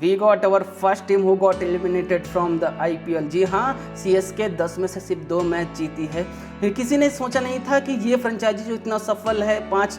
We got our first team who got eliminated from the IPL। जी हाँ, CSK 10 में से सिर्फ 2 मैच जीती है। किसी ने सोचा नहीं था कि ये फ्रेंचाइजी जो इतना सफल है, 5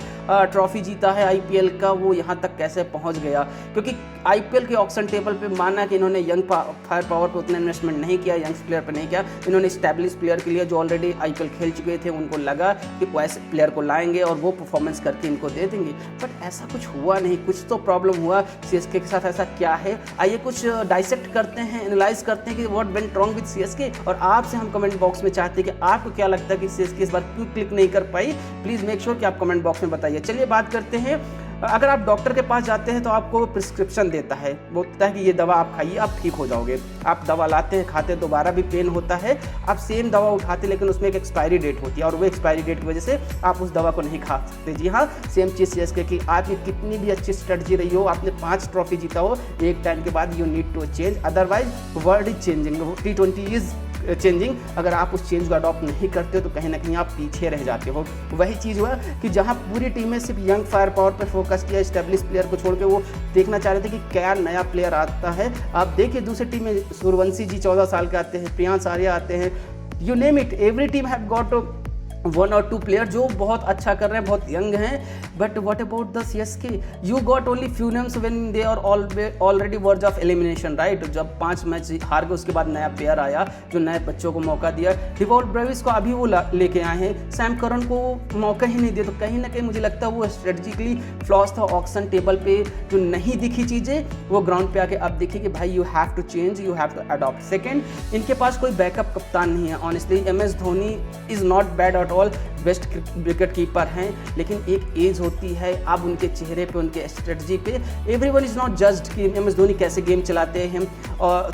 ट्रॉफी जीता है IPL का, वो यहाँ तक कैसे पहुँच गया। क्योंकि IPL के ऑक्शन टेबल पे माना कि इन्होंने यंग फायर पावर पे उतना इन्वेस्टमेंट नहीं किया, यंग प्लेयर पे नहीं किया। इन्होंने स्टैब्लिश प्लेयर के लिए जो ऑलरेडी IPL खेल चुके थे, उनको लगा कि वैसे प्लेयर को लाएंगे और वो परफॉर्मेंस करके इनको दे देंगे। बट ऐसा कुछ हुआ नहीं, कुछ तो प्रॉब्लम हुआ। CSK के साथ ऐसा क्या है, आइए कुछ डाइसेक्ट करते हैं, एनालाइज करते हैं कि what went wrong with CSK। और आपसे हम कमेंट बॉक्स में चाहते हैं कि आपको क्या लगता है कि CSK इस बार क्यों क्लिक नहीं कर पाई। प्लीज़ मेक श्योर कि आप कमेंट बॉक्स में बताइए। चलिए बात करते हैं। अगर आप डॉक्टर के पास जाते हैं तो आपको प्रिस्क्रिप्शन देता है, बोलता है कि ये दवा आप खाइए, आप ठीक हो जाओगे। आप दवा लाते हैं, खाते हैं, दोबारा भी पेन होता है, आप सेम दवा उठाते हैं, लेकिन उसमें एक एक्सपायरी डेट होती है और वो एक्सपायरी डेट की वजह से आप उस दवा को नहीं खा सकते। जी हाँ, सेम चीज़ CSK की। आपकी कितनी भी अच्छी स्ट्रेटजी रही हो, आपने 5 ट्रॉफी जीता हो, एक टाइम के बाद you need to change, otherwise world is changing, T20 is changing. अगर आप उस चेंज को अडॉप्ट नहीं करते हो तो कहीं ना कहीं आप पीछे रह जाते हो। वही चीज़ हुआ कि जहां पूरी टीम में सिर्फ यंग फायर पावर पे फोकस किया, स्टेब्लिश प्लेयर को छोड़ के वो देखना चाह रहे थे कि क्या नया प्लेयर आता है। आप देखिए दूसरी टीम में सूर्यवंशी जी 14 साल के आते हैं, प्रियांश आर्या आते हैं, you name it, every team have got 1 और 2 प्लेयर जो बहुत अच्छा कर रहे हैं, बहुत यंग हैं। But what about the CSK? You got only few names when they are already verge of elimination, right. जब 5 मैच हार गए उसके बाद नया प्लेयर आया जो नए बच्चों को मौका दिया। डिवॉल्ट ब्रेविस को अभी वो लेके आए हैं, सैम करन को मौका ही नहीं दिया। तो कहीं ना कहीं मुझे लगता है वो स्ट्रेटजिकली फ्लॉस था। ऑक्शन टेबल पे जो नहीं दिखी चीज़ें वो ग्राउंड पे आके अब दिखी कि भाई you have to change, you have to adopt. Second, इनके पास कोई बैकअप कप्तान नहीं है। Honestly MS Dhoni is not bad at all, best wicket keeper हैं, लेकिन एक एज होती है। अब उनके चेहरे पे, उनके स्ट्रेटजी पे एवरीवन इज़ नॉट जज्ड कि MS धोनी कैसे गेम चलाते हैं।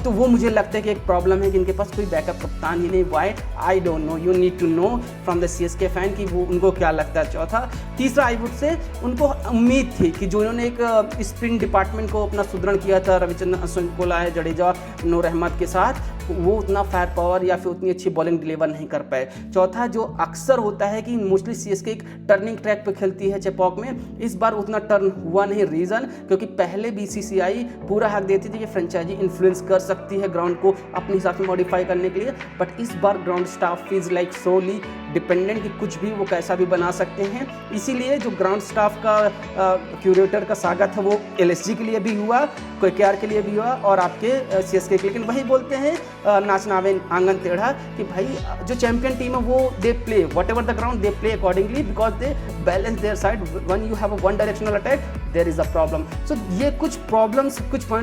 तो वो मुझे लगता है कि एक प्रॉब्लम है कि इनके पास कोई बैकअप कप्तान ही नहीं। Why I don't know, you need to know from the CSK fan कि वो उनको क्या लगता है। चौथा, तीसरा, आई वुड से उनको उम्मीद थी कि जो इन्होंने एक स्पिन डिपार्टमेंट को अपना सुदृढ़ किया था, रविचंद्रन अश्विन को लाए, जडेजा, नूर अहमद के साथ, वो उतना फायर पावर या फिर उतनी अच्छी बॉलिंग डिलीवर नहीं कर पाए। चौथा, जो अक्सर होता है कि मोस्टली CSK एक टर्निंग ट्रैक पे खेलती है चेपॉक में, इस बार उतना टर्न हुआ नहीं। रीज़न क्योंकि पहले BCCI पूरा हक देती थी कि फ्रेंचाइजी इन्फ्लुएंस कर सकती है ग्राउंड को अपने हिसाब से मॉडिफाई करने के लिए। बट इस बार ground staff is like solely dependent कि कुछ भी वो कैसा भी बना सकते हैं। इसीलिए जो ग्राउंड स्टाफ का क्यूरेटर का सागा था वो LSG के लिए भी हुआ, KKR के लिए भी हुआ और आपके CSK के। लेकिन वही बोलते हैं नाचना आवे आंगन टेढ़ा कि भाई जो चैंपियन टीम है वो they play whatever the ground, they play accordingly because they balance their side. When you have a one directional attack there is a problem. So ये कुछ प्रॉब्लम्स, कुछ